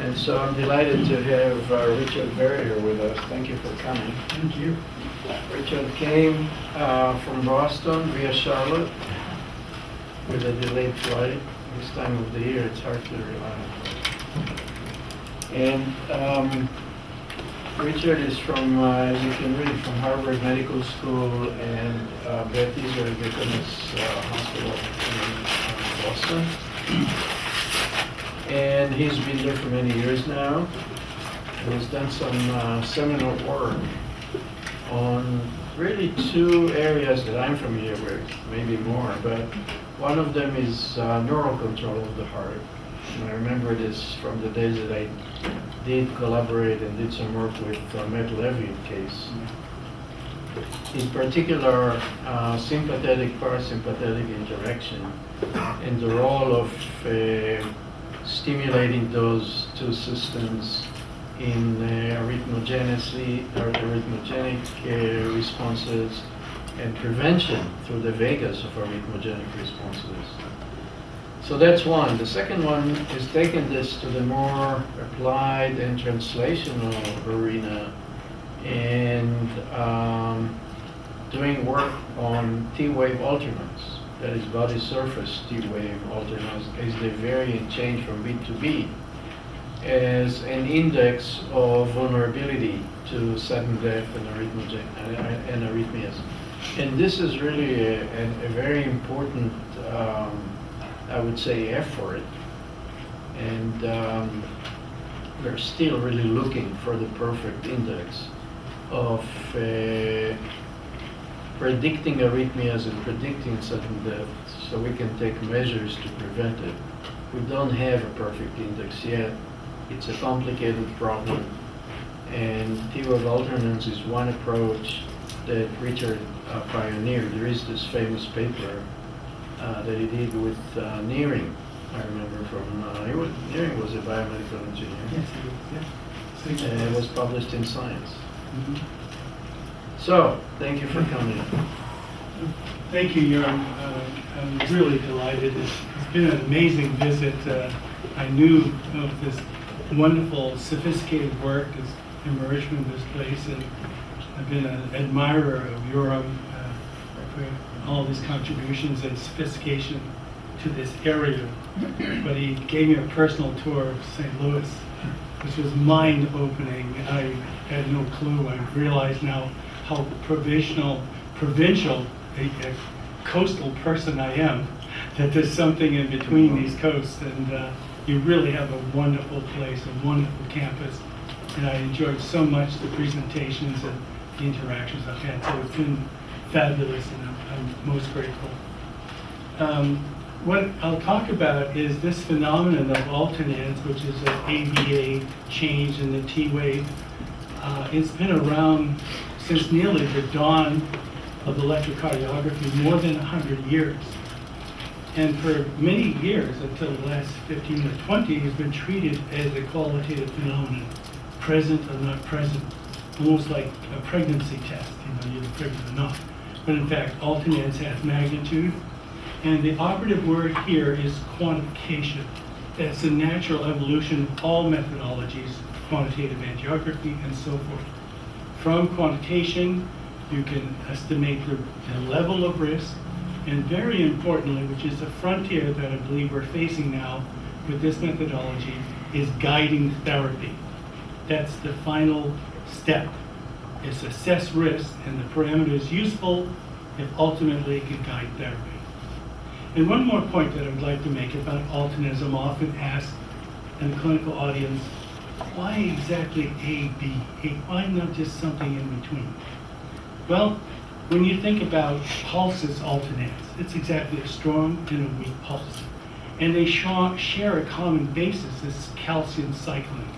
And so I'm delighted to have Richard Verrier with us. Thank you for coming. Thank you. Richard came from Boston via Charlotte with a delayed flight. This time of the year, it's hard to rely on. And Richard is from, as you can read, from Harvard Medical School and Beth Deaconess Hospital in Boston. And he's been there for many years now. He's done some seminal work on really two areas that I'm familiar with, maybe more, but one of them is neural control of the heart. And I remember this from the days that I did collaborate and did some work with Matt Levy's case. In particular, sympathetic parasympathetic interaction and the role of stimulating those two systems in arrhythmogenic responses and prevention through the vagus of arrhythmogenic responses. So that's one. The second one is taking this to the more applied and translational arena and doing work on T-wave alternans. That is body surface T-wave alternans as they vary and change from beat to beat as an index of vulnerability to sudden death and arrhythmias. And this is really a very important, I would say, effort. And we're still really looking for the perfect index of predicting arrhythmias and predicting sudden death so we can take measures to prevent it. We don't have a perfect index yet. It's a complicated problem. And T-wave alternans is one approach that Richard pioneered. There is this famous paper that he did with Nearing. I remember from, Nearing was a biomedical engineer. Yes, he is, yeah. It was published in Science. Mm-hmm. So, thank you for coming. Thank you, Yoram. I'm really delighted. It's been an amazing visit. I knew of this wonderful, sophisticated work that's emerged from this place, and I've been an admirer of Yoram for all his contributions and sophistication to this area. But he gave me a personal tour of St. Louis, which was mind-opening. I had no clue. I realize now how provincial, a coastal person I am, that there's something in between these coasts, and you really have a wonderful place, a wonderful campus, and I enjoyed so much the presentations and the interactions I've had, so it's been fabulous, and I'm most grateful. What I'll talk about is this phenomenon of alternans, which is an ABA change in the T wave. It's been around since nearly the dawn of electrocardiography, more than 100 years. And for many years, until the last 15 or 20, has been treated as a qualitative phenomenon, present or not present, almost like a pregnancy test, you're pregnant or not. But in fact, alternans have magnitude. And the operative word here is quantification. That's the natural evolution of all methodologies, quantitative angiography and so forth. From quantitation, you can estimate the level of risk, and very importantly, which is the frontier that I believe we're facing now with this methodology, is guiding therapy. That's the final step. It's assess risk, and the parameter is useful if ultimately it can guide therapy. And one more point that I would like to make about alternans. I'm often asked in the clinical audience, why exactly A, B? Why not just something in between? Well, when you think about pulses alternans, it's exactly a strong and a weak pulse. And they share a common basis, this calcium cycling.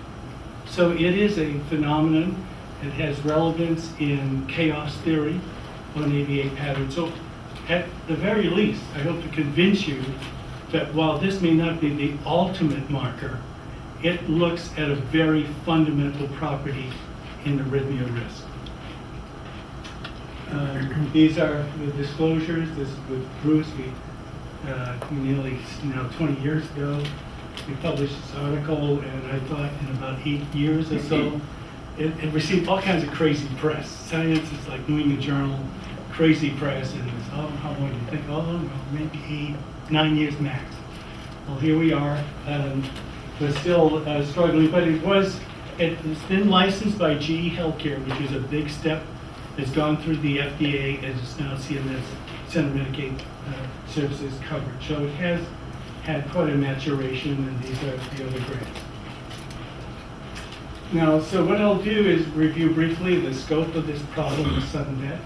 So it is a phenomenon. It has relevance in chaos theory on ABA patterns. So at the very least, I hope to convince you that while this may not be the ultimate marker, it looks at a very fundamental property in arrhythmia risk. These are the disclosures. This with Bruce, we nearly 20 years ago. we published this article, and I thought in about 8 years or so, it received all kinds of crazy press. Science is like New England Journal, crazy press, and it's, oh, how long do you think? Oh, no, maybe 8, 9 years max. Well, here we are. We're still struggling, but it's been licensed by GE Healthcare, which is a big step. It's gone through the FDA, and it's now CMS, Center Medicaid Services coverage. So it has had quite a maturation, and these are the other grants. Now, so what I'll do is review briefly the scope of this problem of sudden death,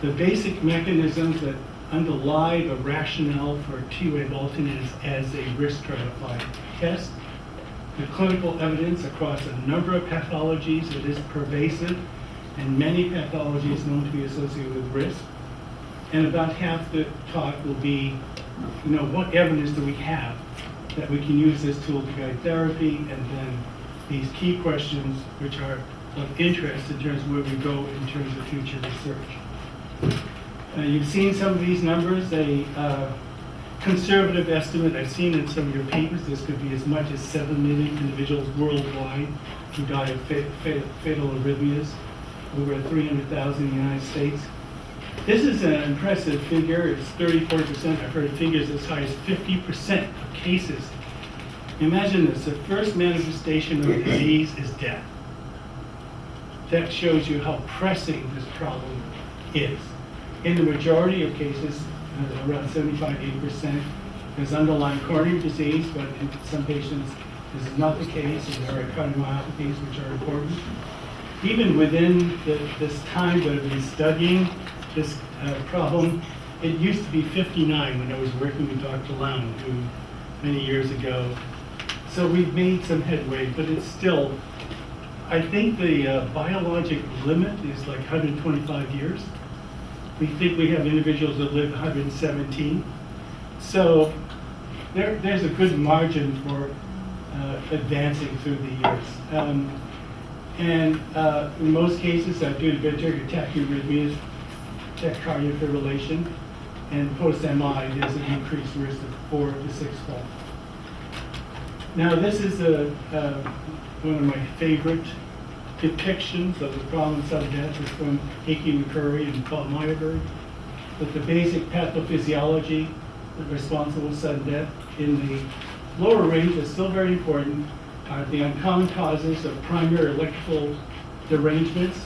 the basic mechanisms that underlie the rationale for TWA Alternans as a risk stratified test, the clinical evidence across a number of pathologies that is pervasive, and many pathologies known to be associated with risk. And about half the talk will be, what evidence do we have that we can use this tool to guide therapy, and then these key questions which are of interest in terms of where we go in terms of future research. You've seen some of these numbers. A conservative estimate I've seen in some of your papers, this could be as much as 7 million individuals worldwide who die of fatal arrhythmias, over 300,000 in the United States. This is an impressive figure. It's 34%. I've heard figures as high as 50% of cases. Imagine this, the first manifestation of disease is death. That shows you how pressing this problem is. In the majority of cases, around 75–80%, there's underlying coronary disease, but in some patients this is not the case, and there are cardiomyopathies which are important. Even within this time that I've been studying this problem, it used to be 59 when I was working with Dr. Lown many years ago. So we've made some headway, but it's still, I think the biologic limit is like 125 years. We think we have individuals that live 117. So there's a good margin for advancing through the years. And in most cases, due to ventricular tachyarrhythmias, tachycardia fibrillation, and post-MI, there's an increased risk of 4 to 6-fold. Now, this is one of my favorite depictions of the problem of sudden death. It's from Hickey, McCurry, and Paul Meyerberg. But the basic pathophysiology responsible for sudden death in the lower range is still very important. The uncommon causes of primary electrical derangements,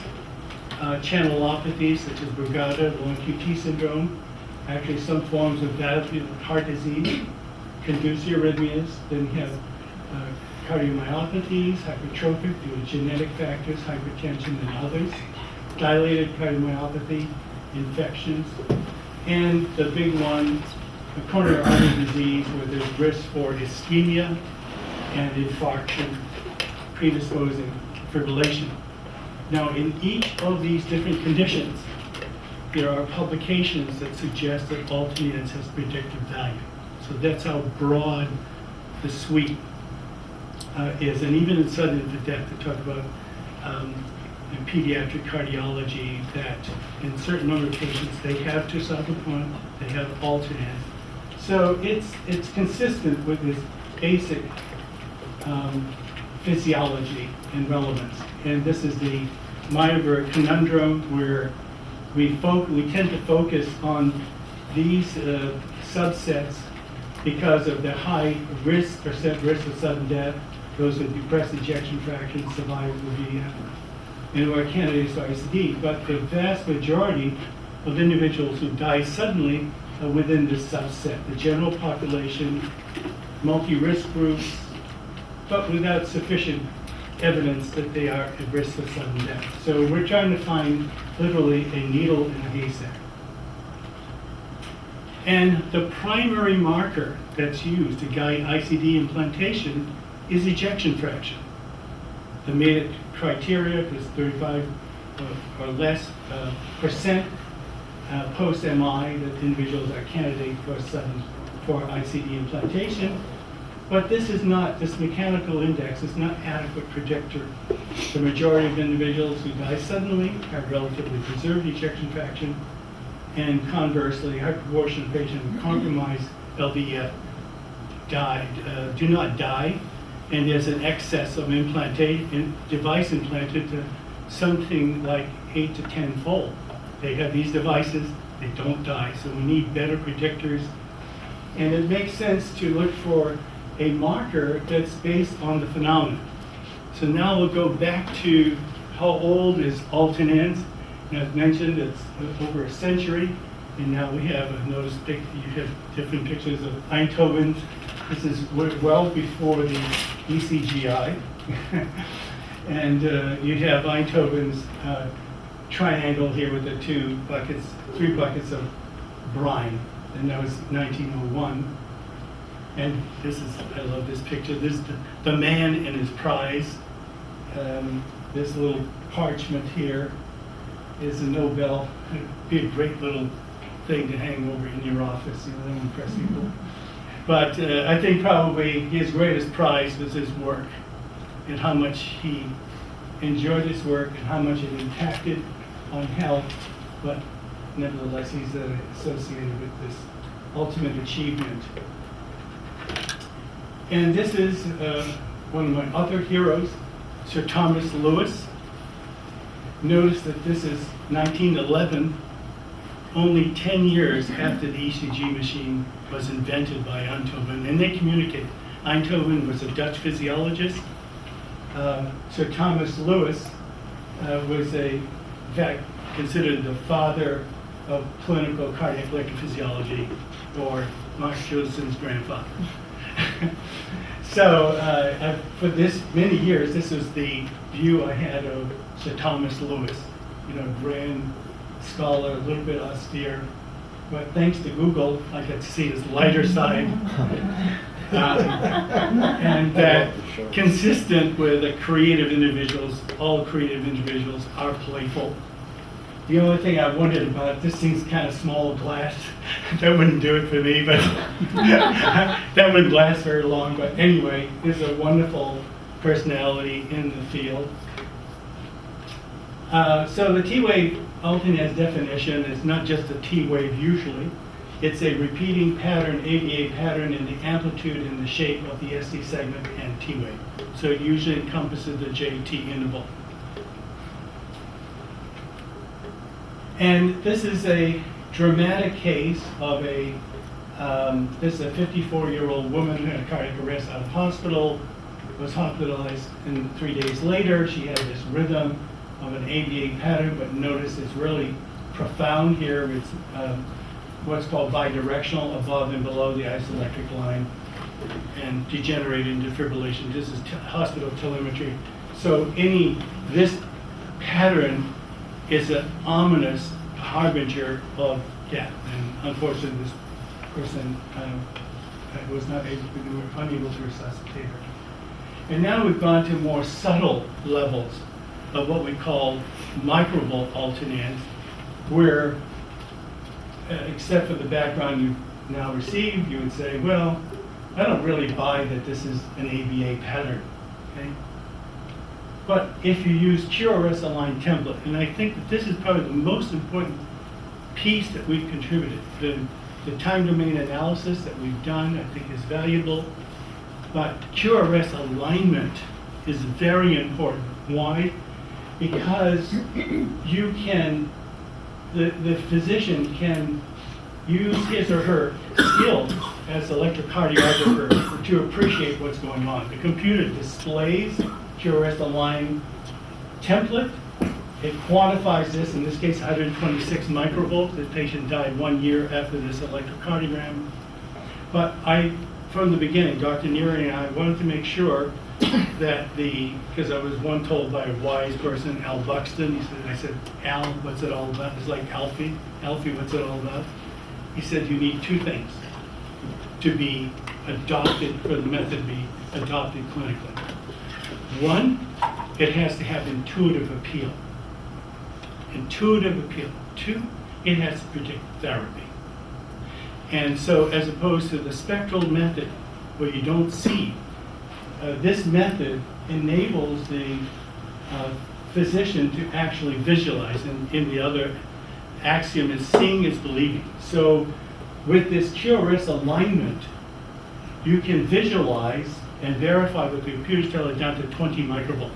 channelopathies such as Brugada, long QT syndrome, actually some forms of valvular heart disease, conducive arrhythmias, then you have cardiomyopathies, hypertrophic due to genetic factors, hypertension and others, dilated cardiomyopathy, infections, and the big one, the coronary artery disease, where there's risk for ischemia and infarction, predisposing fibrillation. Now, in each of these different conditions, there are publications that suggest that Alternans has predictive value. So that's how broad the suite is. And even in sudden death, they talk about in pediatric cardiology that in certain number of patients, they have testosterone, they have Alternans. So it's consistent with this basic physiology and relevance. And this is the Meyerberg conundrum, where we tend to focus on these subsets because of the high risk, percent risk of sudden death, those with depressed ejection fraction, survival VF, and who are candidates for ICD. But the vast majority of individuals who die suddenly are within this subset, the general population, multi-risk groups, but without sufficient evidence that they are at risk of sudden death. So we're trying to find literally a needle in a haystack. And the primary marker that's used to guide ICD implantation is ejection fraction. The made criteria is 35 or less percent post-MI that individuals are candidate for ICD implantation. But this mechanical index is not adequate predictor. The majority of individuals who die suddenly have relatively preserved ejection fraction, and conversely, a high proportion of patients with compromised LVEF do not die, and there's an excess of device implanted to something like 8 to 10-fold. They have these devices, they don't die, so we need better predictors. And it makes sense to look for a marker that's based on the phenomenon. So now we'll go back to how old is Alternans. And as mentioned, it's over a century. And now we have, notice you have different pictures of Einthoven's. This is well before the ECGI. And you have Einthoven's triangle here with the 3 buckets of brine. And that was 1901. And I love this picture. This is the man and his prize. This little parchment here is a Nobel. It'd be a great little thing to hang over in your office, that would impress people. But I think probably his greatest prize was his work and how much he enjoyed his work and how much it impacted on health. But nevertheless, he's associated with this ultimate achievement. And this is one of my other heroes, Sir Thomas Lewis. Notice that this is 1911, only 10 years after the ECG machine was invented by Einthoven, and they communicate. Einthoven was a Dutch physiologist. Sir Thomas Lewis was in fact, considered the father of clinical cardiac electrophysiology, or Mark Josephson's grandfather. So for many years, this was the view I had of Sir Thomas Lewis, grand scholar, a little bit austere. But thanks to Google, I got to see his lighter side. And that consistent with the creative individuals, all creative individuals are playful. The only thing I wondered about, this thing's kind of small glass. That wouldn't do it for me, but that wouldn't last very long. But anyway, there's a wonderful personality in the field. So the T-wave Alternans definition is not just a T-wave usually. It's a repeating pattern, ABA pattern in the amplitude and the shape of the ST segment and T-wave. So it usually encompasses the JT interval. And this is a dramatic case of this is a 54-year-old woman who had a cardiac arrest out of hospital, was hospitalized, and 3 days later she had this rhythm of an ABA pattern, but notice it's really profound here. It's what's called bidirectional, above and below the isoelectric line, and degenerated into fibrillation. This is hospital telemetry. So this pattern is an ominous harbinger of death. And unfortunately, this person was not able to, we were unable to resuscitate her. And now we've gone to more subtle levels of what we call microvolt alternans, where, except for the background you've now received, you would say, well, I don't really buy that this is an ABA pattern, okay? But if you use QRS aligned template, and I think that this is probably the most important piece that we've contributed. The time domain analysis that we've done, I think, is valuable. But QRS alignment is very important. Why? Because you can, the physician can use his or her skills as electrocardiographer to appreciate what's going on. The computer displays QRS aligned template. It quantifies this, in this case 126 microvolts. The patient died 1 year after this electrocardiogram. But from the beginning, Dr. Neary and I wanted to make sure that because I was one told by a wise person, Al Buxton, I said, Al, what's it all about? It's like Alfie, what's it all about? He said, you need two things to be adopted, for the method to be adopted clinically. One, it has to have intuitive appeal. Intuitive appeal. Two, it has to predict therapy. And so as opposed to the spectral method where you don't see, this method enables the physician to actually visualize. And in the other axiom is seeing is believing. So with this QRS alignment, you can visualize and verify what the computers tell it down to 20 microvolts.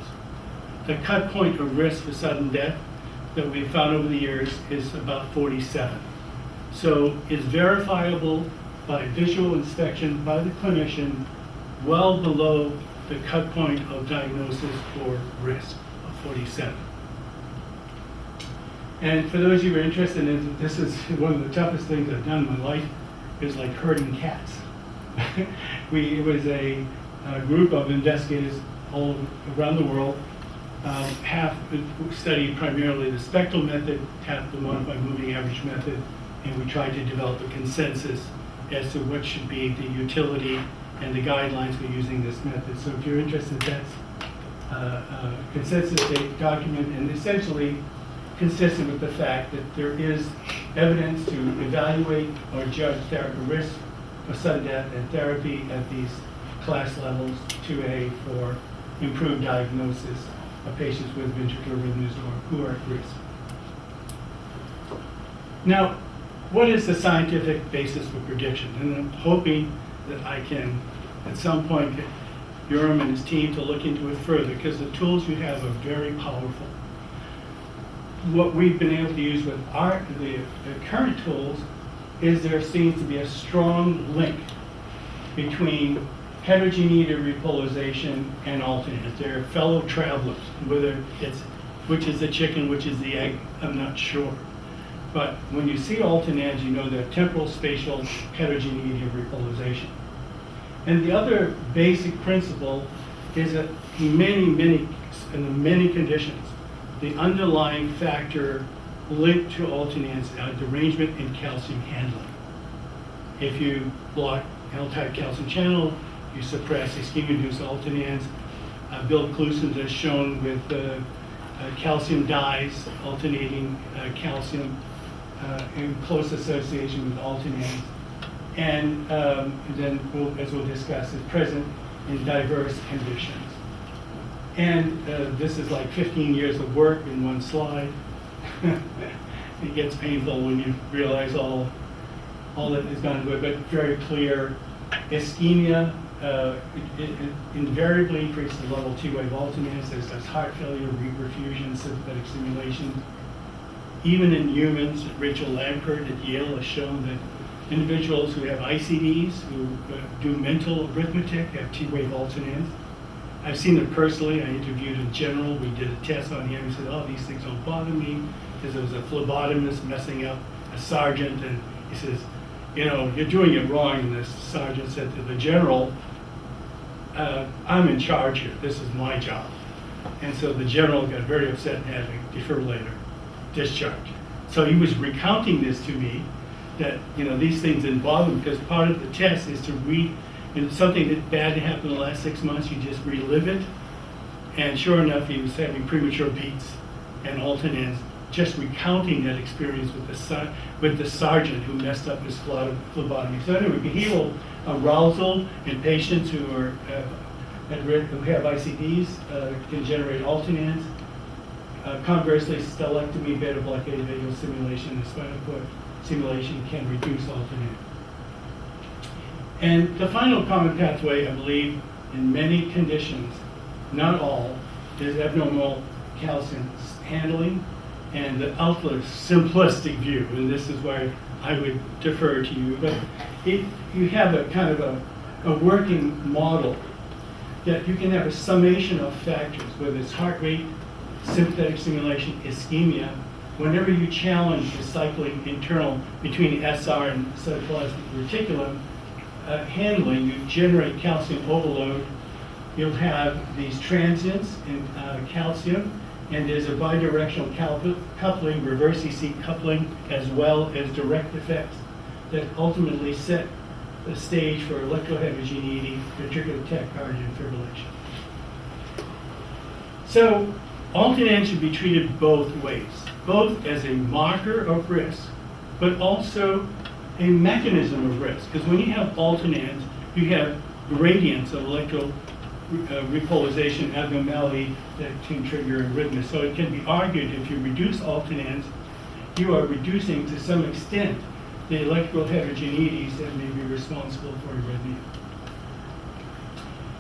The cut point of risk for sudden death that we've found over the years is about 47. So it's verifiable by visual inspection by the clinician well below the cut point of diagnosis for risk of 47. And for those of you who are interested in it, this is one of the toughest things I've done in my life, is like herding cats. It was a group of investigators all around the world, half studied primarily the spectral method, half the modified moving average method, and we tried to develop a consensus as to what should be the utility and the guidelines for using this method. So if you're interested, that's a consensus document, and essentially consistent with the fact that there is evidence to evaluate or judge therapy risk for sudden death and therapy at these class levels 2A for improved diagnosis of patients with ventricular arrhythmias or who are at risk. Now, what is the scientific basis for prediction? And I'm hoping that I can, at some point, get Urim and his team to look into it further, because the tools you have are very powerful. What we've been able to use with the current tools is there seems to be a strong link between heterogeneity of repolarization and alternans. They're fellow travelers, whether it's which is the chicken, which is the egg, I'm not sure. But when you see alternans, you know they're temporal spatial heterogeneity of repolarization. And the other basic principle is that in many conditions, the underlying factor linked to alternans are derangement in calcium handling. If you block L-type calcium channel, you suppress ischemia-induced alternans. Bill Kluson has shown with calcium dyes, alternating calcium in close association with alternans. And then, as we'll discuss, is present in diverse conditions. And this is like 15 years of work in one slide. It gets painful when you realize all that is gone into it, but very clear. Ischemia it invariably increases the level of T-wave alternans. There's heart failure, reperfusion, sympathetic stimulation. Even in humans, Rachel Lampert at Yale has shown that individuals who have ICDs, who do mental arithmetic, have T-wave alternans. I've seen it personally. I interviewed a general. We did a test on him. He said, "Oh, these things don't bother me," because there was a phlebotomist messing up a sergeant, and he says, "You know, you're doing it wrong." And this sergeant said to the general, "I'm in charge here. This is my job." And so the general got very upset and had a defibrillator discharged. So he was recounting this to me, that these things didn't bother him, because part of the test is to read. And something that bad happened in the last 6 months, you just relive it. And sure enough, he was having premature beats and alternans, just recounting that experience with the sergeant who messed up his phlebotomy. So anyway, behavioral arousal in patients who are at risk, who have ICDs, can generate alternans. Conversely, stelectomy, beta blockade, vagal stimulation, and spinal cord stimulation can reduce alternans. And the final common pathway, I believe, in many conditions, not all, is abnormal calcium handling, and the ultra simplistic view, and this is where I would defer to you, but you have a kind of a working model that you can have a summation of factors, whether it's heart rate, sympathetic stimulation, ischemia. Whenever you challenge the cycling internal between SR and cytoplasmic reticulum, handling, you generate calcium overload. You'll have these transients in calcium, and there's a bidirectional coupling, reverse EC coupling, as well as direct effects that ultimately set the stage for electroheterogeneity, ventricular tachycardia, and fibrillation. So alternans should be treated both ways, both as a marker of risk, but also a mechanism of risk, because when you have alternans, you have gradients of repolarization abnormality that can trigger arrhythmia. So it can be argued if you reduce alternans, you are reducing to some extent the electrical heterogeneities that may be responsible for arrhythmia.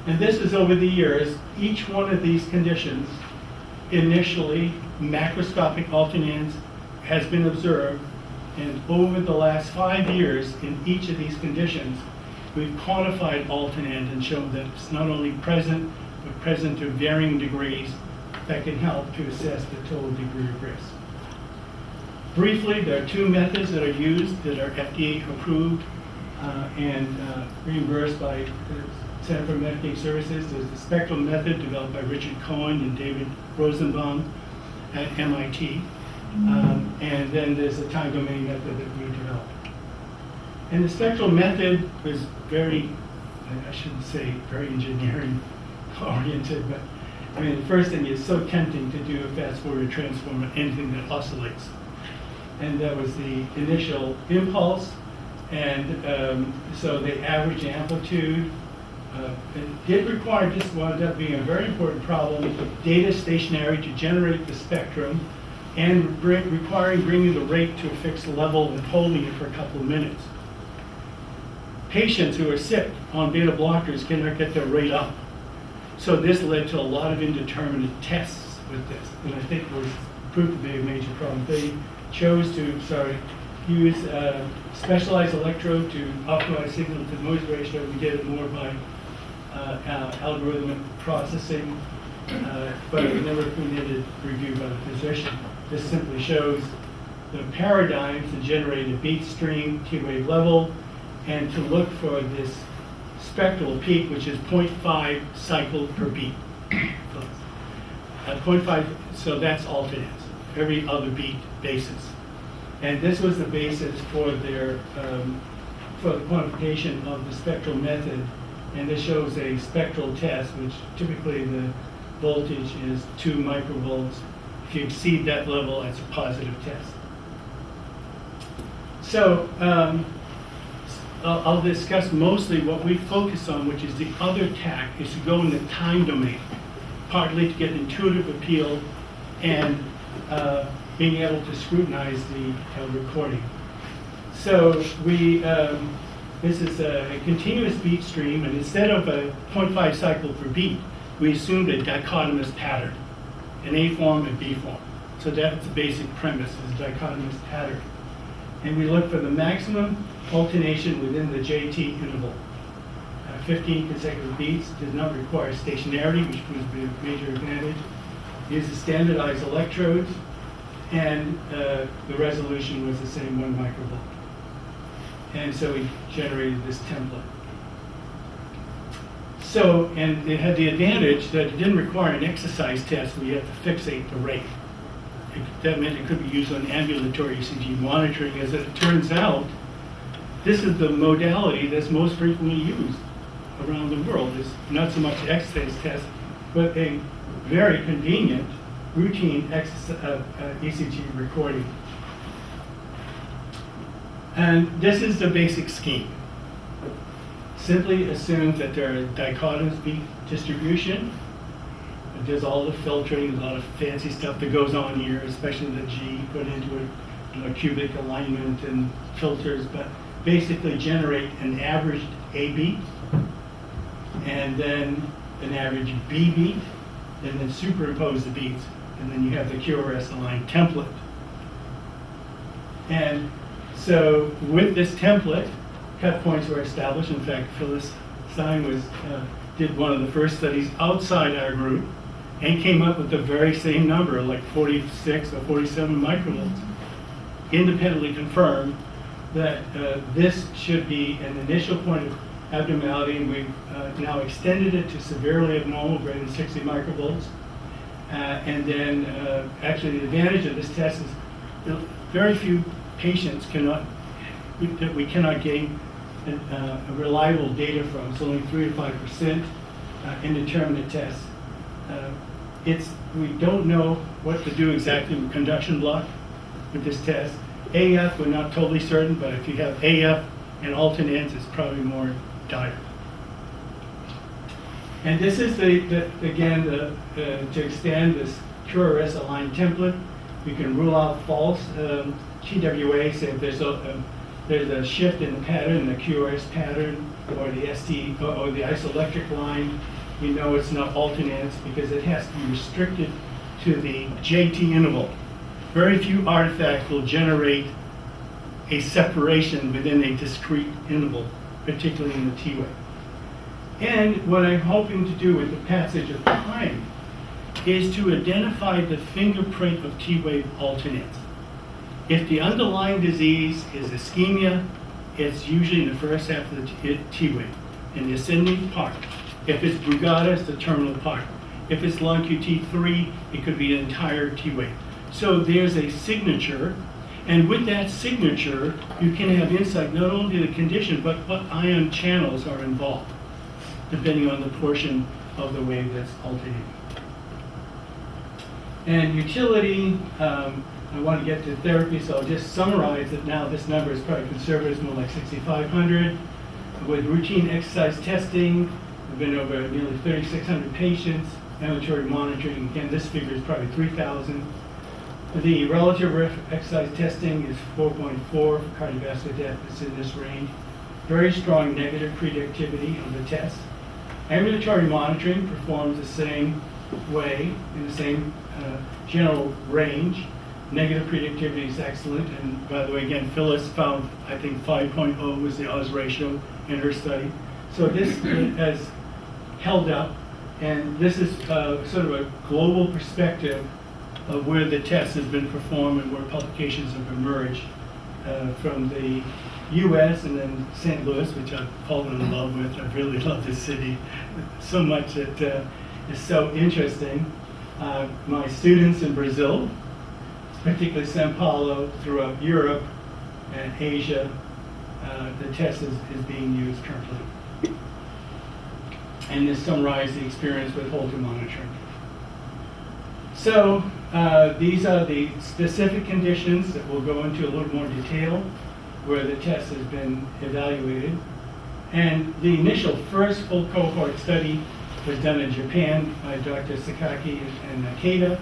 And this is over the years. Each one of these conditions, initially, macroscopic alternans has been observed, and over the last 5 years, in each of these conditions, we've quantified alternans and shown that it's not only present, but present to varying degrees that can help to assess the total degree of risk. Briefly, there are 2 methods that are used that are FDA approved and reimbursed by the Center for Medicaid Services. There's the spectral method developed by Richard Cohen and David Rosenbaum at MIT. And then there's the time domain method that we developed. And the spectral method was very, I shouldn't say very engineering oriented, but I mean, the first thing is so tempting to do a fast Fourier transform on anything that oscillates. And that was the initial impulse. And so the average amplitude, it did require, this wound up being a very important problem, data stationary to generate the spectrum, and requiring bringing the rate to a fixed level and holding it for a couple of minutes. Patients who are sick on beta blockers cannot get their rate up. So this led to a lot of indeterminate tests with this, and I think was proved to be a major problem. They chose to, use specialized electrode to optimize signal to noise ratio. We did it more by algorithmic processing, but it never needed review by the physician. This simply shows the paradigms to generate a beat stream, T-wave level, and to look for this spectral peak, which is 0.5 cycle per beat. 0.5, so that's alternans, every other beat basis. And this was the basis for their for the quantification of the spectral method. And this shows a spectral test, which typically the voltage is 2 microvolts. If you exceed that level, it's a positive test. So I'll discuss mostly what we focus on, which is the other tack, is to go in the time domain, partly to get intuitive appeal and being able to scrutinize the recording. So we, this is a continuous beat stream, and instead of a 0.5 cycle per beat, we assumed a dichotomous pattern, an A form and B form. So that's the basic premise, is dichotomous pattern. And we look for the maximum alternation within the JT interval. 15 consecutive beats does not require stationarity, which was a major advantage. Uses standardized electrodes, and the resolution was the same 1 microvolt. And so we generated this template. So, and it had the advantage that it didn't require an exercise test where you have to fixate the rate. That meant it could be used on ambulatory ECG monitoring. As it turns out, this is the modality that's most frequently used around the world. It's not so much exercise test, but a very convenient routine ECG recording. And this is the basic scheme. Simply assumes that there are dichotomous beat distribution. It does all the filtering, a lot of fancy stuff that goes on here, especially the G put into it, cubic alignment and filters, but basically generate an averaged A beat, and then an average B beat, and then superimpose the beats, and then you have the QRS aligned template. And so with this template, cut points were established. In fact, Phyllis Stein did one of the first studies outside our group and came up with the very same number, like 46 or 47 microvolts. Independently confirmed that this should be an initial point of abnormality, and we've now extended it to severely abnormal, greater than 60 microvolts. And then actually the advantage of this test is very few patients that we cannot gain a reliable data from. It's only 3 to 5% indeterminate tests. We don't know what to do exactly with conduction block with this test. AF, we're not totally certain, but if you have AF and alternans, it's probably more dire. And this is to extend this QRS aligned template. We can rule out false TWA, say if there's a shift in the pattern, the QRS pattern, or the ST or the isoelectric line, you know it's not Alternans because it has to be restricted to the JT interval. Very few artifacts will generate a separation within a discrete interval, particularly in the TWA. And what I'm hoping to do with the passage of time is to identify the fingerprint of T-wave alternans. If the underlying disease is ischemia, it's usually in the first half of the T-wave, in the ascending part. If it's Brugada, it's the terminal part. If it's lung QT3, it could be an entire T-wave. So there's a signature, and with that signature, you can have insight not only to the condition, but what ion channels are involved, depending on the portion of the wave that's alternating. And utility, I want to get to therapy, so I'll just summarize it now. This number is probably conservative, it's more like 6,500. With routine exercise testing, we've been over nearly 3,600 patients. Ambulatory monitoring, again, this figure is probably 3,000. The relative risk exercise testing is 4.4 for cardiovascular death. It's in this range. Very strong negative predictivity of the test. Ambulatory monitoring performs the same way, in the same general range. Negative predictivity is excellent. And by the way, again, Phyllis found, I think, 5.0 was the odds ratio in her study. So this has held up. And this is sort of a global perspective of where the test has been performed and where publications have emerged from the US and then St. Louis, which I've fallen in love with. I really love this city so much. It is so interesting. My students in Brazil, particularly Sao Paulo, throughout Europe and Asia, the test is being used currently. And this summarizes the experience with Holter monitoring. So these are the specific conditions that we'll go into a little more detail where the test has been evaluated. And the initial first full cohort study was done in Japan by Dr. Sakaki and Nakeda,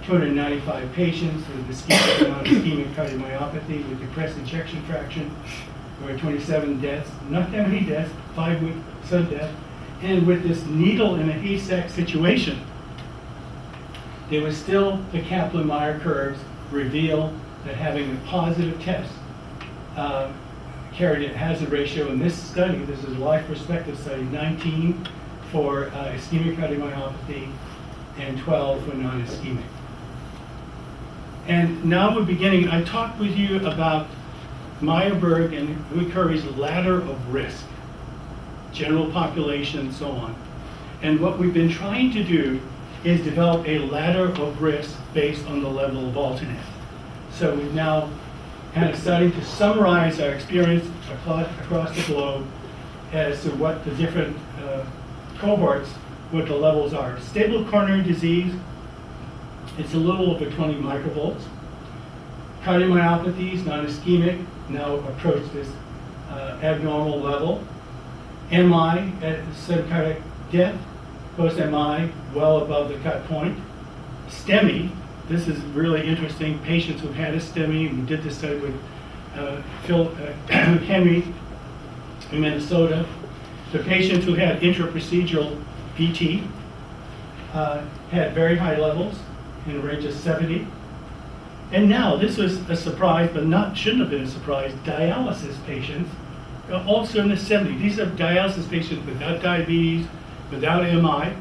295 patients with ischemic and non-ischemic cardiomyopathy with depressed ejection fraction. There were 27 deaths, not that many deaths, 5 with some deaths. And with this needle in a haystack situation, there was still the Kaplan-Meier curves reveal that having a positive test carried a hazard ratio in this study. This is a life perspective study, 19 for ischemic cardiomyopathy and 12 for non-ischemic. And now we're beginning. I talked with you about Meyerberg and Curry's ladder of risk, general population, and so on. And what we've been trying to do is develop a ladder of risk based on the level of alternate. So we've now kind of starting to summarize our experience across the globe as to what the different cohorts, what the levels are. Stable coronary disease, it's a little over 20 microvolts. Cardiomyopathies, non-ischemic, now approach this abnormal level. MI, sudden cardiac death, post-MI, well above the cut point. STEMI, this is really interesting. Patients who've had a STEMI, we did this study with Phil Henry in Minnesota. The patients who had intraprocedural VT had very high levels in a range of 70. And now, this was a surprise, but shouldn't have been a surprise, dialysis patients, also in the 70s. These are dialysis patients without diabetes, without MI.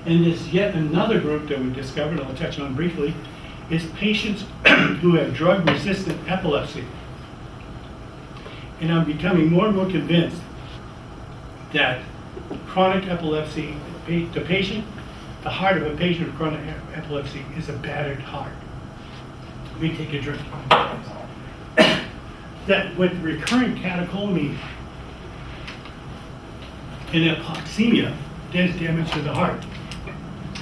And there's yet another group that we discovered, I'll touch on briefly, is patients who have drug-resistant epilepsy. And I'm becoming more and more convinced that chronic epilepsy, the heart of a patient with chronic epilepsy is a battered heart. Let me take a drink. That with recurrent catecholamy and hypoxemia, there's damage to the heart.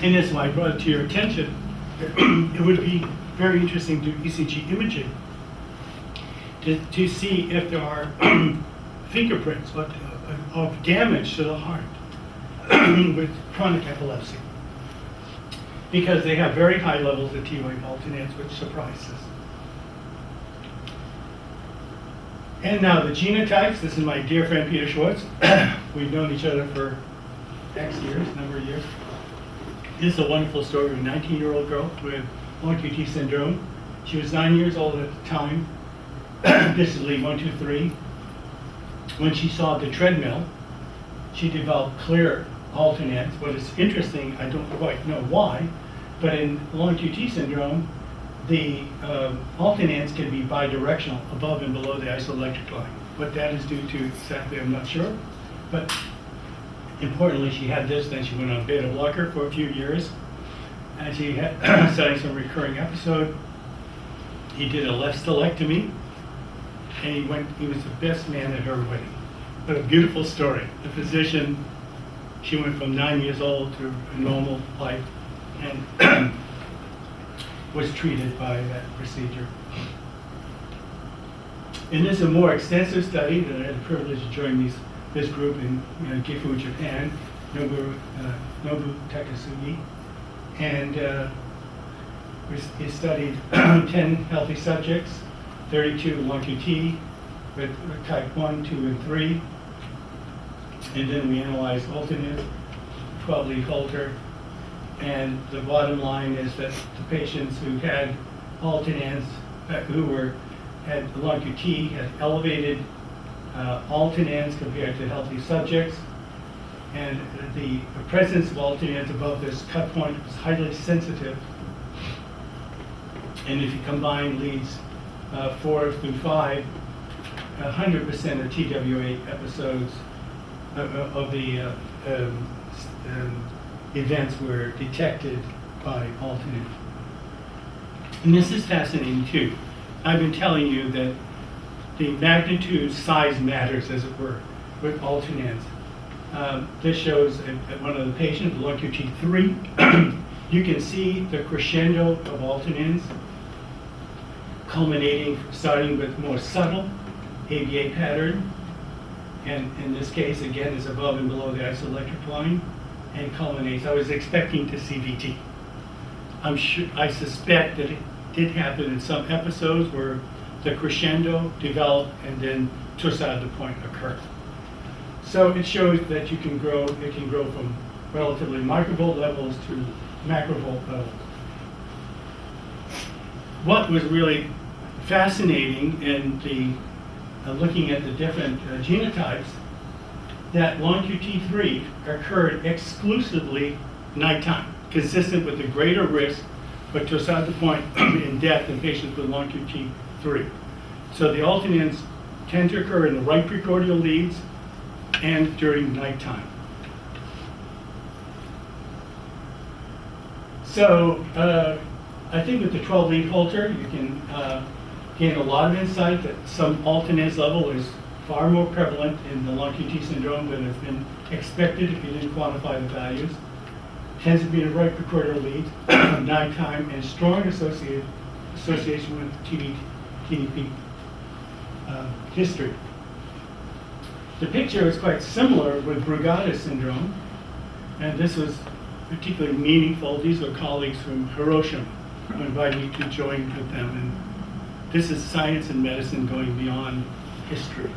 And that's why I brought it to your attention. It would be very interesting to do ECG imaging to see if there are fingerprints of damage to the heart with chronic epilepsy, because they have very high levels of TWA alternans, which surprises. And now the genotypes. This is my dear friend Peter Schwartz. We've known each other for X years, number of years. This is a wonderful story of a 19-year-old girl with long QT syndrome. She was 9 years old at the time. This is lead 1, 2, 3. When she saw the treadmill, she developed clear alternans. What is interesting, I don't quite know why, but in long QT syndrome, the alternans can be bidirectional, above and below the isoelectric line. What that is due to exactly, I'm not sure. But importantly, she had this, then she went on beta blocker for a few years, and she had starting some recurring episode. He did a left stelectomy, and he was the best man at her wedding. What a beautiful story. The physician, she went from 9 years old to a normal life, and was treated by that procedure. And this is a more extensive study that I had the privilege to join this group in Gifu, Japan, Nobu Takasugi, and we studied 10 healthy subjects, 32 long QT with type 1, 2, and 3, and then we analyzed Alternans, 12-lead Holter, and the bottom line is that the patients who had Alternans, had long QT, had elevated Alternans compared to healthy subjects, and the presence of Alternans above this cut point was highly sensitive. And if you combine leads 4 through 5, 100% of TWA episodes of the events were detected by Alternans. And this is fascinating too. I've been telling you that the magnitude size matters, as it were, with Alternans. This shows at one of the patients, long QT3, you can see the crescendo of Alternans culminating, starting with more subtle ABA pattern, and in this case, again, is above and below the isoelectric line, and culminates. I was expecting to see VT. I suspect that it did happen in some episodes where the crescendo developed and then Torsades de Pointes occurred. So it shows that it can grow from relatively microvolt levels to macrovolt levels. What was really fascinating in the looking at the different genotypes, that long QT3 occurred exclusively nighttime, consistent with the greater risk for Torsades de Pointes in death in patients with long QT3. So the Alternans tend to occur in the right precordial leads and during nighttime. So I think with the 12-lead Holter, you can gain a lot of insight that some Alternans level is far more prevalent in the long QT syndrome than has been expected if you didn't quantify the values. Tends to be in the right precordial leads, nighttime, and strong association with TDP history. The picture is quite similar with Brugada Syndrome, and this was particularly meaningful. These were colleagues from Hiroshima who invited me to join with them, and this is science and medicine going beyond history.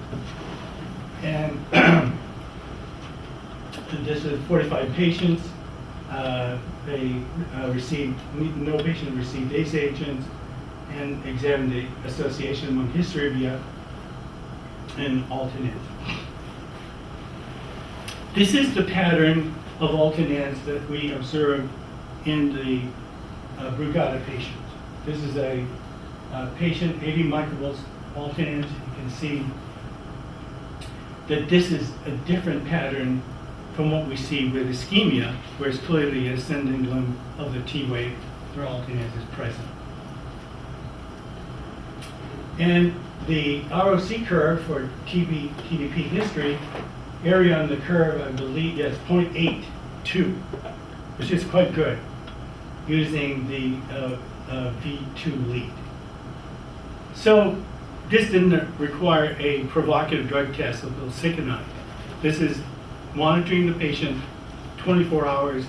And this is 45 patients. They no patient received ACE agents, and examined the association among history of VF and Alternans. This is the pattern of Alternans that we observe in the Brugada patients. This is a patient, 80 microvolts Alternans. You can see that this is a different pattern from what we see with ischemia, where it's clearly an ascending limb of the T wave where Alternans is present. And the ROC curve for TDP history, area on the curve, I believe, is 0.82, which is quite good, using the V2 lead. So this didn't require a provocative drug test of vilsicimab. This is monitoring the patient 24 hours,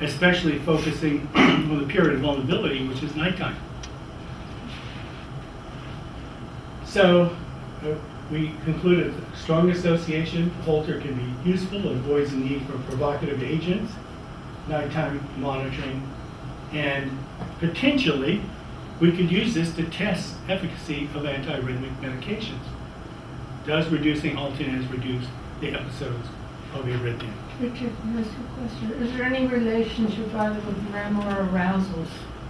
especially focusing on the period of vulnerability, which is nighttime. So we concluded strong association. Holter can be useful, avoids the need for provocative agents, nighttime monitoring, and potentially we could use this to test efficacy of antiarrhythmic medications. Does reducing Alternans reduce the episodes of arrhythmia? Richard, can I ask you a question? Is there any relationship either with REM or arousals?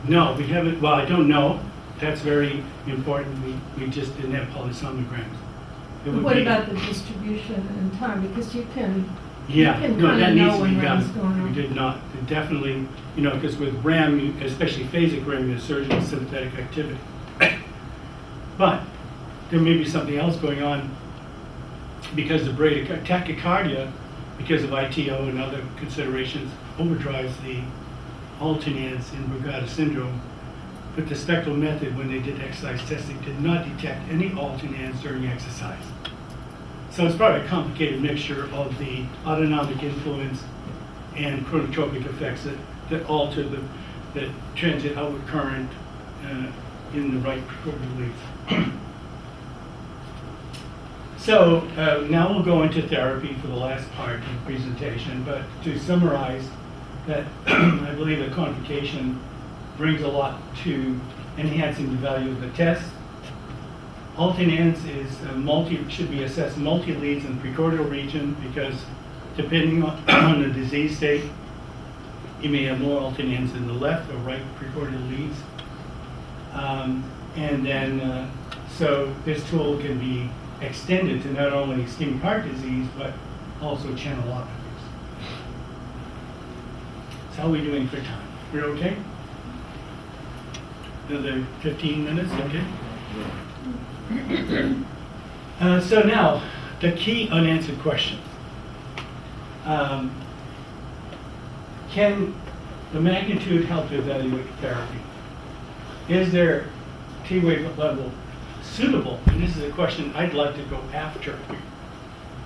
No, we haven't. Well, I don't know. That's very important. We just didn't have polysomnograms. What about the distribution and time? Because you can Yeah, you can no, kind that of needs know to be when REM's done. going on. We did not. Definitely, because with REM, especially phasic REM, there's surge and sympathetic activity. But there may be something else going on because the tachycardia, because of ITO and other considerations, overdrives the Alternans in Brugada Syndrome. But the spectral method, when they did exercise testing, did not detect any Alternans during exercise. So it's probably a complicated mixture of the autonomic influence and chronotropic effects that alter the transient outward current in the right precordial leads. So now we'll go into therapy for the last part of the presentation, but to summarize that I believe that quantification brings a lot to enhancing the value of the test. Alternans should be assessed multi-leads in the precordial region because depending on the disease state, you may have more Alternans in the left or right precordial leads. So this tool can be extended to not only ischemic heart disease, but also channelopathies. So how are we doing for time? We're okay? Another 15 minutes, okay? So now, the key unanswered questions. Can the magnitude help to evaluate therapy? Is their T-wave level suitable? And this is a question I'd like to go after.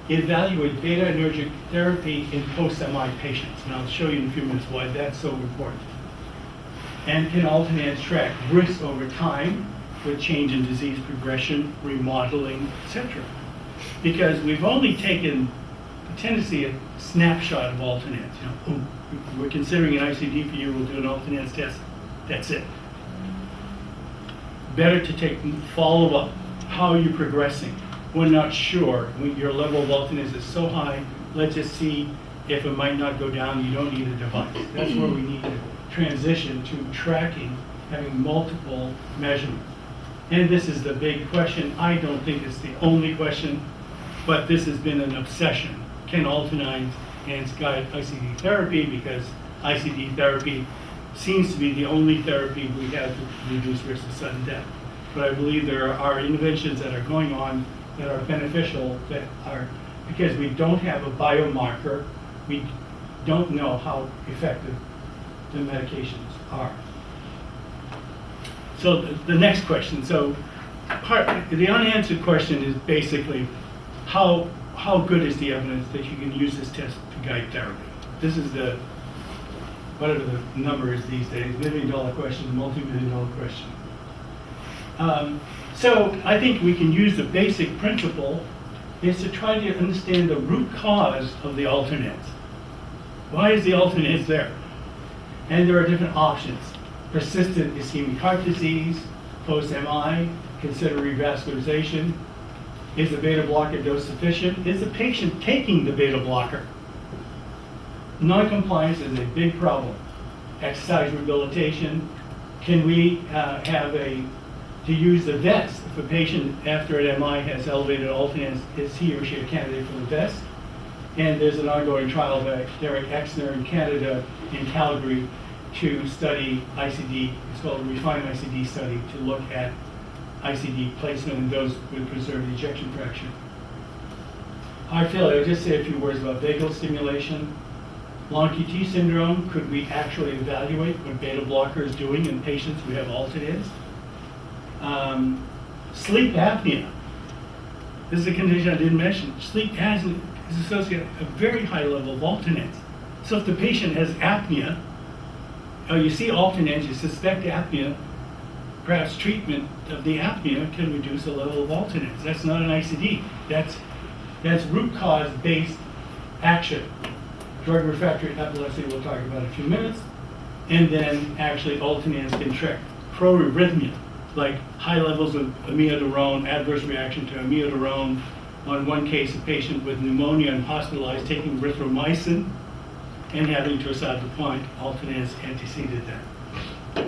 Evaluate beta-adrenergic therapy in post-MI patients. And I'll show you in a few minutes why that's so important. And can Alternans track risk over time with change in disease progression, remodeling, etc.? Because we've only taken the tendency a snapshot of Alternans. We're considering an ICD for you, we'll do an Alternans test. That's it. Better to take follow-up. How are you progressing? We're not sure. Your level of Alternans is so high, let's just see if it might not go down. You don't need a device. That's where we need to transition to tracking, having multiple measurements. And this is the big question. I don't think it's the only question, but this has been an obsession. Can Alternans guide ICD therapy? Because ICD therapy seems to be the only therapy we have to reduce risk of sudden death. But I believe there are interventions that are going on that are beneficial, that are, because we don't have a biomarker, we don't know how effective the medications are. So the next question, the unanswered question is basically how good is the evidence that you can use this test to guide therapy? This is the, whatever the number is these days, $1 million question, multi-million-dollar question. So I think we can use the basic principle is to try to understand the root cause of the Alternans. Why is the Alternans there? And there are different options. Persistent ischemic heart disease, post-MI, consider revascularization. Is the beta blocker dose sufficient? Is the patient taking the beta blocker? Non-compliance is a big problem. Exercise rehabilitation. Can we to use the vest? If a patient after an MI has elevated Alternans, is he or she a candidate for the vest? And there's an ongoing trial by Derek Exner in Canada, in Calgary, to study ICD. It's called a refined ICD study to look at ICD placement in those with preserved ejection fraction. Heart failure, I'll just say a few words about vagal stimulation. Long QT syndrome, could we actually evaluate what beta blocker is doing in patients who have Alternans? Sleep apnea. This is a condition I didn't mention. Sleep apnea is associated with a very high level of Alternans. So if the patient has apnea, you see Alternans, you suspect apnea, perhaps treatment of the apnea can reduce the level of alternans. That's not an ICD. That's root cause-based action. Drug refractory epilepsy we'll talk about in a few minutes. And then actually alternans can track proarrhythmia, like high levels of amiodarone, adverse reaction to amiodarone. On one case, a patient with pneumonia and hospitalized taking erythromycin and having to aside the point, alternans anteceded that.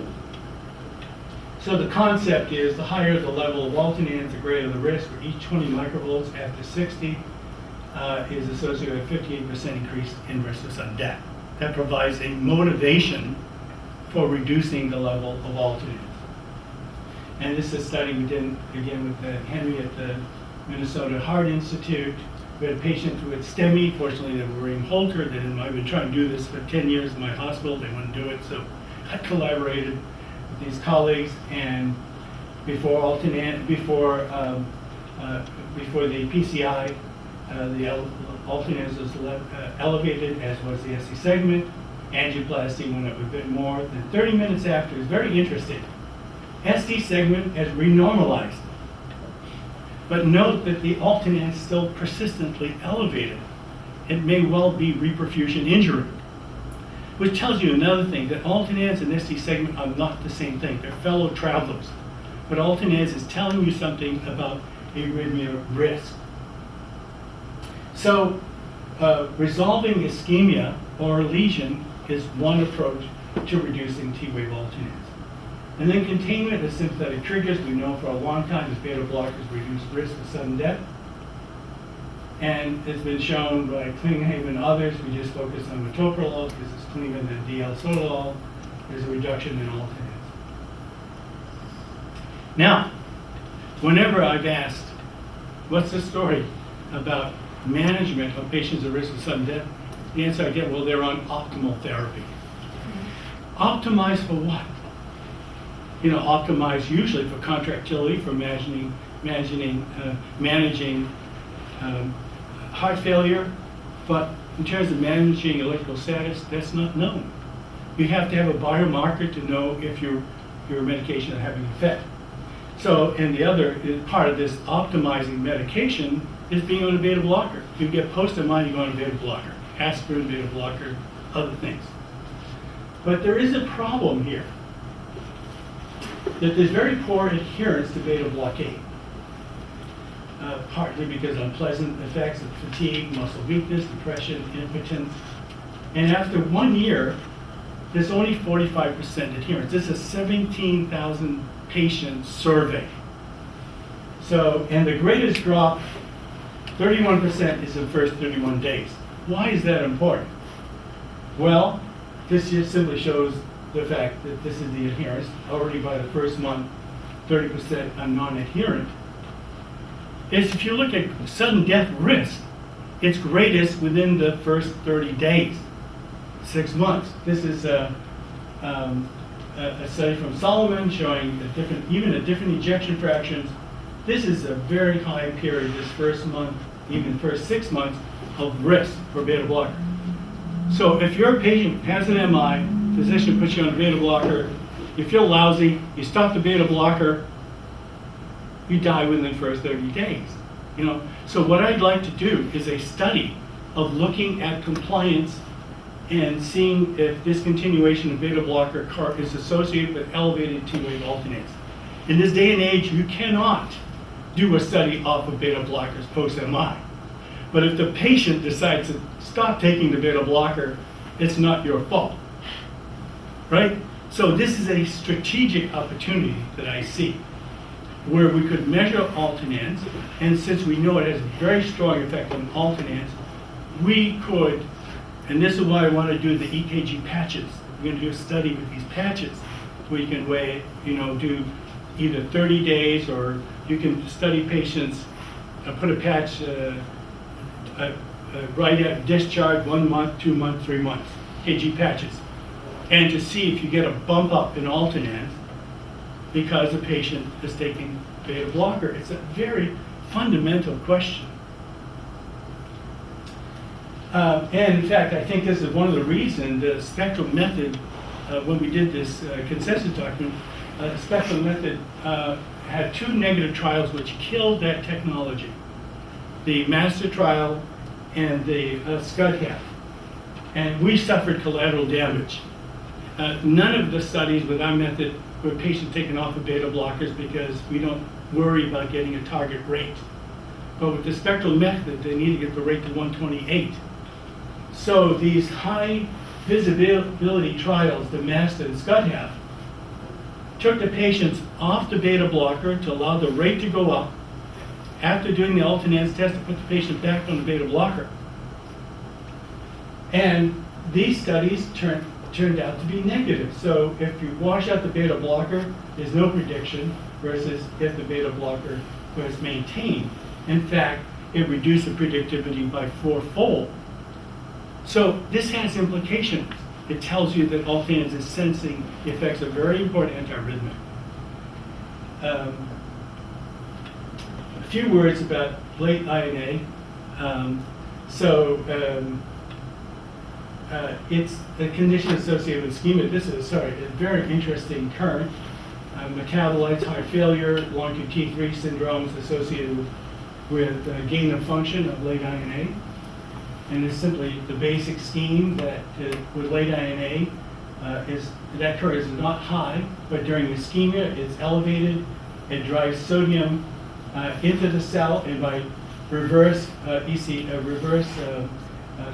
So the concept is the higher the level of alternans, the greater the risk for each 20 microvolts after 60 is associated with a 58% increase in risk of sudden death. That provides a motivation for reducing the level of alternans. And this is a study we did, again, with Henry at the Minnesota Heart Institute. We had a patient with STEMI. Fortunately, they were wearing Holter. I've been trying to do this for 10 years in my hospital. They wouldn't do it, so I collaborated with these colleagues. And before the PCI, the alternans was elevated, as was the SC segment. Angioplasty went up a bit more. Then 30 minutes after, it's very interesting. SD segment has renormalized. But note that the alternans is still persistently elevated. It may well be reperfusion injury, which tells you another thing, that alternans and SD segment are not the same thing. They're fellow travelers. But alternans is telling you something about arrhythmia risk. So resolving ischemia or lesion is one approach to reducing T-wave alternans. And then containment of sympathetic triggers, we know for a long time that beta blockers reduce risk of sudden death. And it's been shown by Klinghaven and others, we just focus on metoprolol because it's cleaner than DL-sotalol, there's a reduction in alternans. Now, whenever I've asked, what's the story about management of patients at risk of sudden death, the answer I get, well, they're on optimal therapy. Optimized for what? Optimized usually for contractility, for managing heart failure, but in terms of managing electrical status, that's not known. You have to have a biomarker to know if your medication is having an effect. So, and the other part of this optimizing medication is being on a beta blocker. You get post-MI, you go on a beta blocker, aspirin, beta blocker, other things. But there is a problem here, that there's very poor adherence to beta blockade, partly because of unpleasant effects of fatigue, muscle weakness, depression, impotence. And after 1 year, there's only 45% adherence. This is a 17,000 patient survey. So, and the greatest drop, 31%, is in the first 31 days. Why is that important? Well, this just simply shows the fact that this is the adherence. Already by the first month, 30% are non-adherent. If you look at sudden death risk, it's greatest within the first 30 days, 6 months. This is a study from Solomon showing even at different ejection fractions. This is a very high period, this first month, even first 6 months of risk for beta blocker. So if your patient has an MI, physician puts you on a beta blocker, you feel lousy, you stop the beta blocker, you die within the first 30 days. So what I'd like to do is a study of looking at compliance and seeing if discontinuation of beta blocker is associated with elevated T-wave alternans. In this day and age, you cannot do a study off of beta blockers post-MI. But if the patient decides to stop taking the beta blocker, it's not your fault, right? So this is a strategic opportunity that I see, where we could measure alternans, and since we know it has a very strong effect on alternans, we could, and this is why I want to do the EKG patches. We're going to do a study with these patches, where you can weigh, do either 30 days, or you can study patients, put a patch right at discharge, 1 month, 2 months, 3 months, EKG patches, and to see if you get a bump up in alternans because the patient is taking beta blocker. It's a very fundamental question. And in fact, I think this is one of the reasons the spectral method, when we did this consensus document, spectral method had 2 negative trials which killed that technology. The master trial and the SCD. And we suffered collateral damage. None of the studies with our method were patients taken off of beta blockers because we don't worry about getting a target rate. But with the spectral method, they need to get the rate to 128. So these high visibility trials, the master and SCD, took the patients off the beta blocker to allow the rate to go up. After doing the Alternans test, to put the patient back on the beta blocker. And these studies turned out to be negative. So if you wash out the beta blocker, there's no prediction, versus if the beta blocker was maintained. In fact, it reduced the predictivity by 4-fold. So this has implications. It tells you that Alternans is sensing the effects of very important antiarrhythmic. A few words about late INA. It's a condition associated with ischemia. This is, a very interesting current. Metabolites, heart failure, long-term T3 syndromes associated with gain of function of late INA. And it's simply the basic scheme that with late INA that curve is not high, but during ischemia it's elevated. It drives sodium into the cell, and by reverse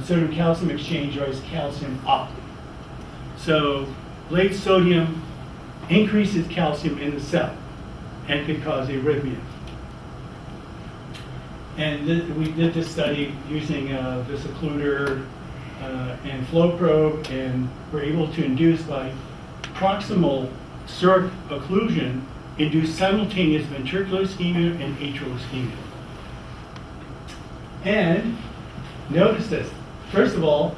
sodium calcium exchange drives calcium up. So late sodium increases calcium in the cell and could cause arrhythmia. And we did this study using the occluder and flow probe, and we're able to induce by proximal circ occlusion, induce simultaneous ventricular ischemia and atrial ischemia. And notice this. First of all,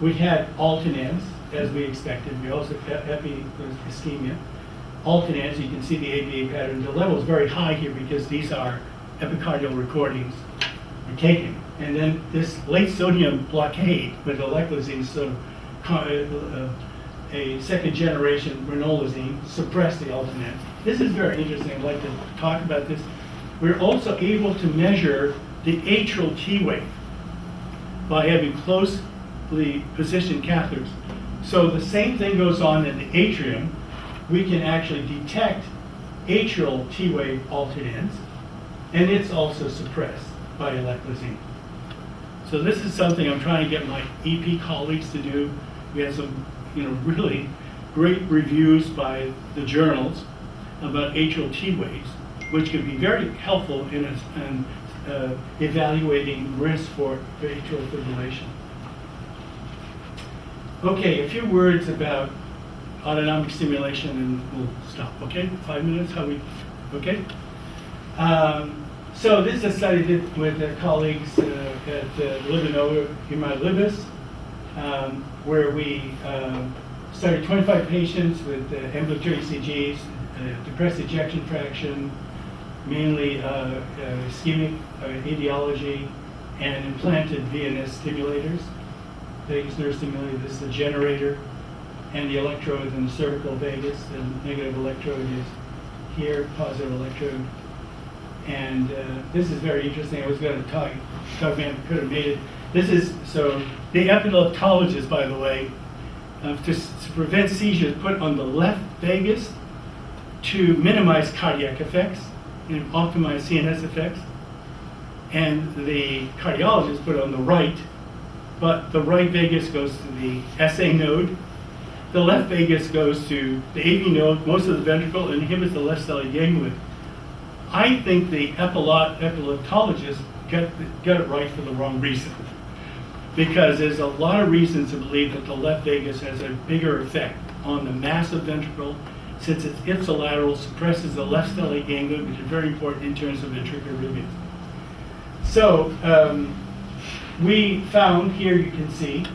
we had Alternans, as we expected. We also had ischemia. Alternans, you can see the ABA pattern. The level is very high here because these are epicardial recordings we're taking. And then this late sodium blockade with eleclazine, so a second generation ranolazine, suppressed the Alternans. This is very interesting. I'd like to talk about this. We're also able to measure the atrial T wave by having closely positioned catheters. So the same thing goes on in the atrium. We can actually detect atrial T wave Alternans, and it's also suppressed by eleclazine. So this is something I'm trying to get my EP colleagues to do. We had some, really great reviews by the journals about atrial T waves, which could be very helpful in evaluating risk for atrial fibrillation. Okay, a few words about autonomic stimulation, and we'll stop. Okay, 5 minutes. Okay? So this is a study did with colleagues at Livanova Humanibus, where we started 25 patients with ambulatory ECGs, depressed ejection fraction, mainly ischemic etiology, and implanted VNS stimulators, vagus nerve stimulator. This is the generator, and the electrode in the cervical vagus. The negative electrode is here, positive electrode. And this is very interesting. I was going to talk man could have made it. This is, so the epileptologist, by the way, to prevent seizures, put on the left vagus to minimize cardiac effects and optimize CNS effects. And the cardiologist put on the right, but the right vagus goes to the SA node. The left vagus goes to the AV node, most of the ventricle, and inhibits the left stellate ganglion. I think the epileptologist got it right for the wrong reason. Because there's a lot of reasons to believe that the left vagus has a bigger effect on the massive ventricle, since it's ipsilateral, suppresses the left stellate ganglion, which is very important in terms of ventricular arrhythmias. So we found, here you can see,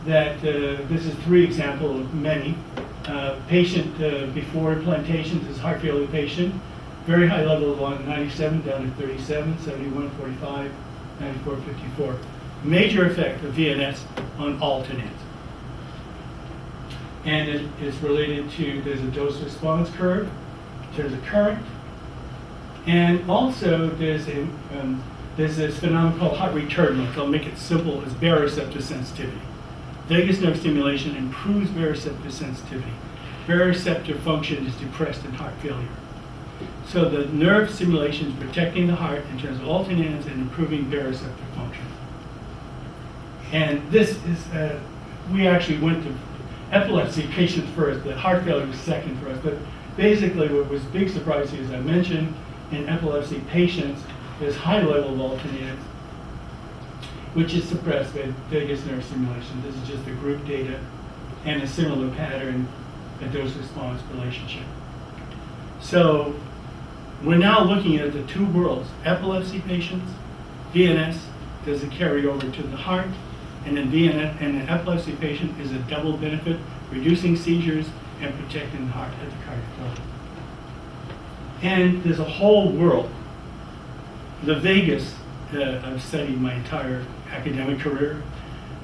that this is 3 examples of many. Patient before implantations is heart failure patient, very high level of 97 down to 37, 71, 45, 94, 54. Major effect of VNS on Alternans. And it is related to, there's a dose response curve. in terms of current. And also there's this phenomenon called heart rate turbulence. I'll make it simple as baroreceptor sensitivity. Vagus nerve stimulation improves baroreceptor sensitivity. Baroreceptor function is depressed in heart failure. So the nerve stimulation is protecting the heart in terms of alternans and improving baroreceptor function. And this is, we actually went to epilepsy patients first. The heart failure was second for us. But basically what was big surprise here, as I mentioned, in epilepsy patients, there's high level of alternans, which is suppressed by vagus nerve stimulation. This is just the group data and a similar pattern, a dose-response relationship. So we're now looking at the two worlds. Epilepsy patients, VNS, does it carry over to the heart? And then VNS, and an epilepsy patient is a double benefit, reducing seizures and protecting the heart at the cardiac level. And there's a whole world. The vagus, I've studied my entire academic career.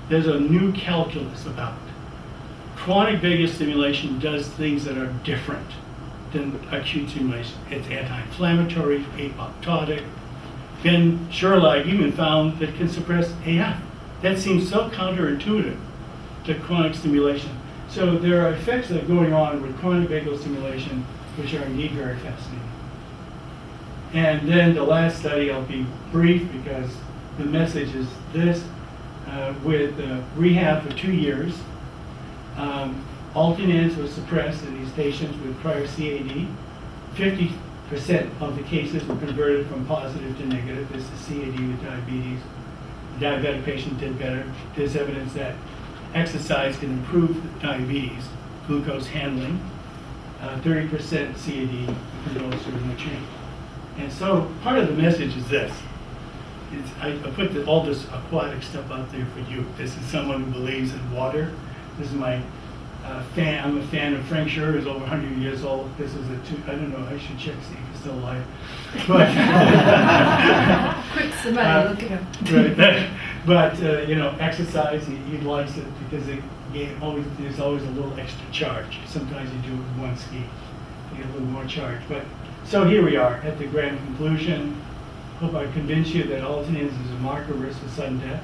There's a new calculus about it. Chronic vagus stimulation does things that are different than acute stimulation. It's anti-inflammatory, apoptotic. Ben Sherlock even found that it can suppress AF. That seems so counterintuitive to chronic stimulation. So there are effects that are going on with chronic vagal stimulation, which are indeed very fascinating. And then the last study, I'll be brief because the message is this, with rehab for 2 years, alternans were suppressed in these patients with prior CAD. 50% of the cases were converted from positive to negative. This is CAD with diabetes. The diabetic patient did better. There's evidence that exercise can improve diabetes, glucose handling. 30% CAD controls no change. And so part of the message is this. I put all this aquatic stuff out there for you. This is someone who believes in water. This is my fan. I'm a fan of Frank Scher, who's over 100 years old. This is I don't know, I should check, see if he's still alive. But Quick, somebody look at him. But you know, exercise, he likes it because there's always a little extra charge. Sometimes you do it with one ski, you get a little more charge. But so here we are at the grand conclusion. Hope I convince you that alternans is a marker risk for sudden death,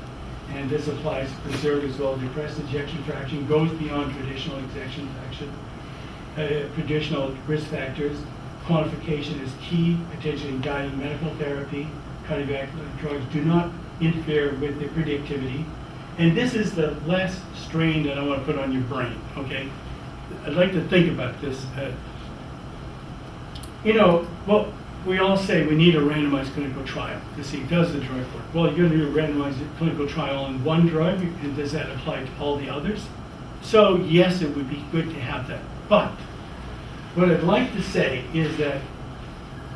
and this applies to preserved as well. Depressed ejection fraction goes beyond traditional ejection fraction, traditional risk factors. Quantification is key, potentially guiding medical therapy. Cardiovascular drugs do not interfere with the predictivity. And this is the last strain that I want to put on your brain, okay? I'd like to think about this. You know, well, we all say we need a randomized clinical trial to see, does the drug work? Well, you're going to do a randomized clinical trial on one drug, and does that apply to all the others? So yes, it would be good to have that. But what I'd like to say is that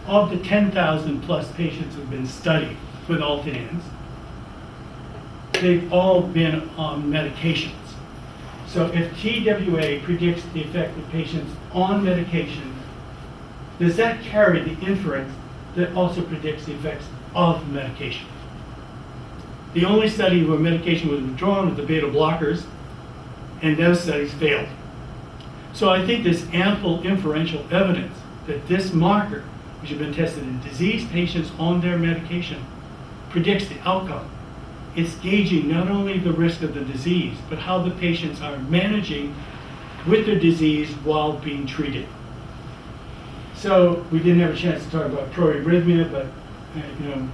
of the 10,000 plus patients who've been studied with alternans, they've all been on medications. So if TWA predicts the effect of patients on medication, does that carry the inference that also predicts the effects of medication? The only study where medication was withdrawn was the beta blockers, and those studies failed. So I think there's ample inferential evidence that this marker, which has been tested in diseased patients on their medication, predicts the outcome. It's gauging not only the risk of the disease, but how the patients are managing with the disease while being treated. So we didn't have a chance to talk about proarrhythmia, but you know,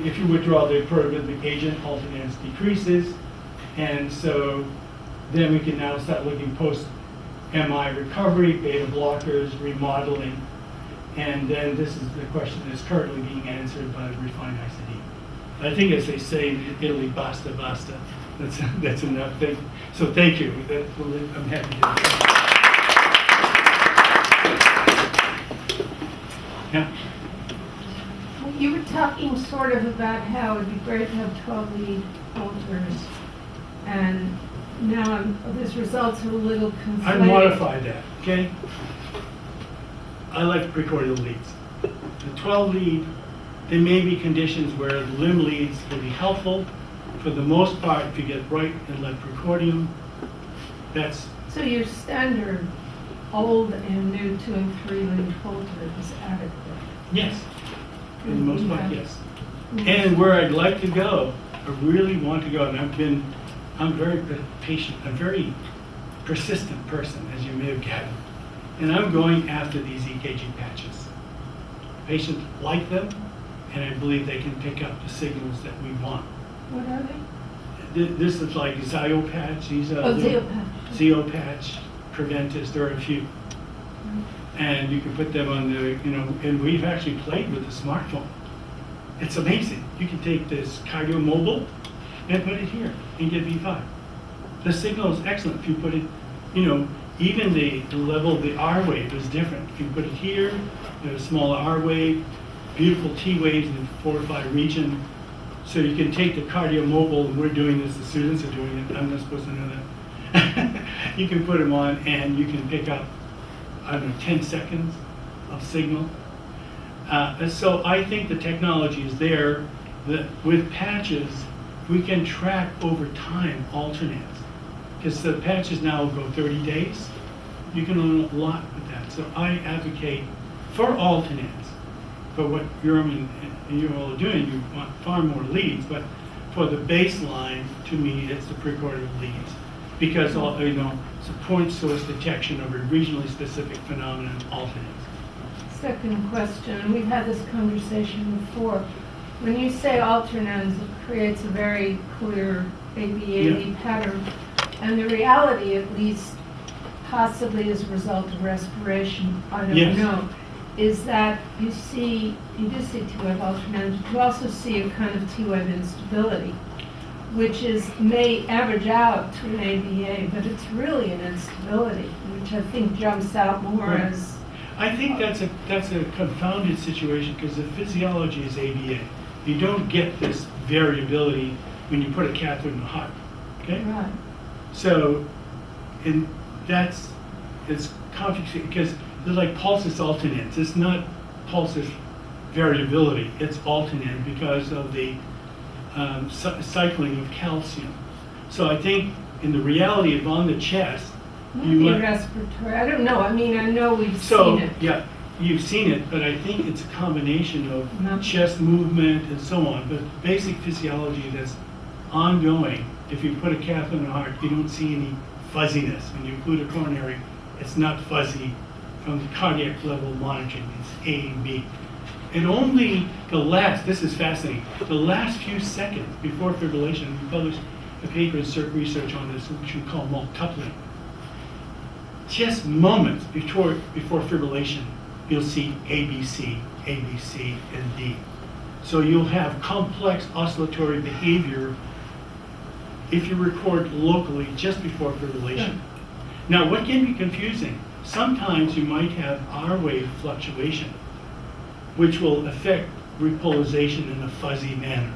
if you withdraw the proarrhythmic agent, alternans decreases, and so then we can now start looking post-MI recovery, beta blockers, remodeling, and then this is the question that's currently being answered by refined ICD. I think as they say in Italy, basta, basta. That's enough. So thank you. I'm happy to do that. Yeah. You were talking sort of about how it'd be great to have 12 lead alters, and now these results are a little conflated. I modified that, okay? I like precordial leads. The 12 lead, there may be conditions where limb leads will be helpful. For the most part, if you get right and left precordium, that's... So your standard old and new 2 and 3 lead Holter is adequate. Yes, for the most part, Yeah. yes. And where I'd like to go, I really want to go, and I'm very patient, I'm a very persistent person, as you may have gathered. And I'm going after these EKG patches. Patients like them, and I believe they can pick up the signals that we want. What are they? This is like Zio patch, these are Oh, Zio patch. Zio patch, Preventus, there are a few. And you can put them on the, and we've actually played with the smartphone. It's amazing. You can take this Cardio Mobile and put it here and get V5. The signal is excellent. If you put it, even the level of the R wave is different. If you put it here, a smaller R wave, beautiful T waves in the 4 or 5 region. So you can take the Cardio Mobile, and we're doing this, the students are doing it, I'm not supposed to know that. You can put them on and you can pick up, 10 seconds of signal. So I think the technology is there that with patches, we can track over time alternans. Because the patches now go 30 days. You can learn a lot with that. So I advocate for alternans. For what you're all doing, you want far more leads, but for the baseline, to me, it's the precorded leads. Because, it's a point source detection of a regionally specific phenomenon, alternans. Second question, we've had this conversation before. When you say alternans, it creates a very clear ABAD pattern. And the reality, at least possibly as a result of respiration, I don't know, is that you do see TWA alternans, but you also see a kind of TWA instability, which may average out to an ABA, but it's really an instability, which I think jumps out more as... I think that's a confounded situation because the physiology is ABA. You don't get this variability when you put a catheter in the heart, okay? Right. So, it's complicated because they're like pulsus alternans. It's not pulsus variability, it's alternant because of the cycling of calcium. So I think in the reality of on the chest, respiratory. I don't know. I know we've seen it. Yeah, you've seen it, but I think it's a combination of chest movement and so on. But basic physiology that's ongoing. If you put a catheter in the heart, you don't see any fuzziness. When you include a coronary, it's not fuzzy from the cardiac level monitoring. It's A and B. And only this is fascinating, the last few seconds before fibrillation, we published a paper in Circ Research on this, which we call multupling. Just moments before fibrillation, you'll see ABC, ABC, and D. So you'll have complex oscillatory behavior if you record locally just before fibrillation. Now, what can be confusing? Sometimes you might have R wave fluctuation, which will affect repolarization in a fuzzy manner.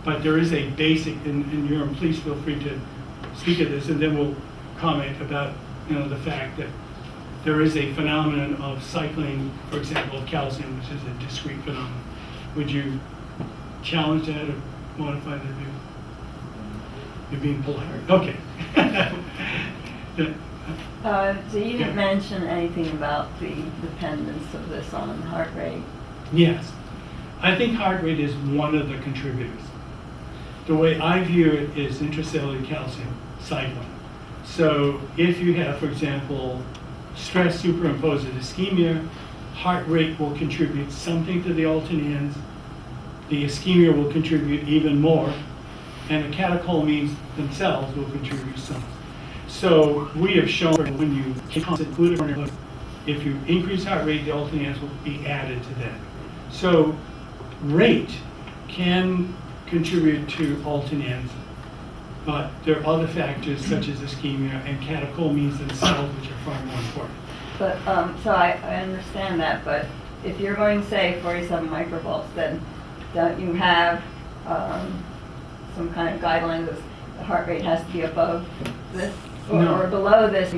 But there is a basic, and Yoram, please feel free to speak of this, and then we'll comment about the fact that there is a phenomenon of cycling, for example, of calcium, which is a discrete phenomenon. Would you challenge that or modify that view? You're being polite. Okay. So you didn't mention anything about the dependence of this on heart rate? Yes. I think heart rate is one of the contributors. The way I view it is intracellular calcium cycling. So if you have, for example, stress superimposed ischemia, heart rate will contribute something to the alternans. The ischemia will contribute even more, and the catecholamines themselves will contribute some. So we have shown when you include it, if you increase heart rate, the alternans will be added to that. So rate can contribute to alternans, but there are other factors such as ischemia and catecholamines themselves, which are far more important. But so I understand that, but if you're going to say 47 microvolts, then don't you have some kind of guidelines that the heart rate has to be above this or below this?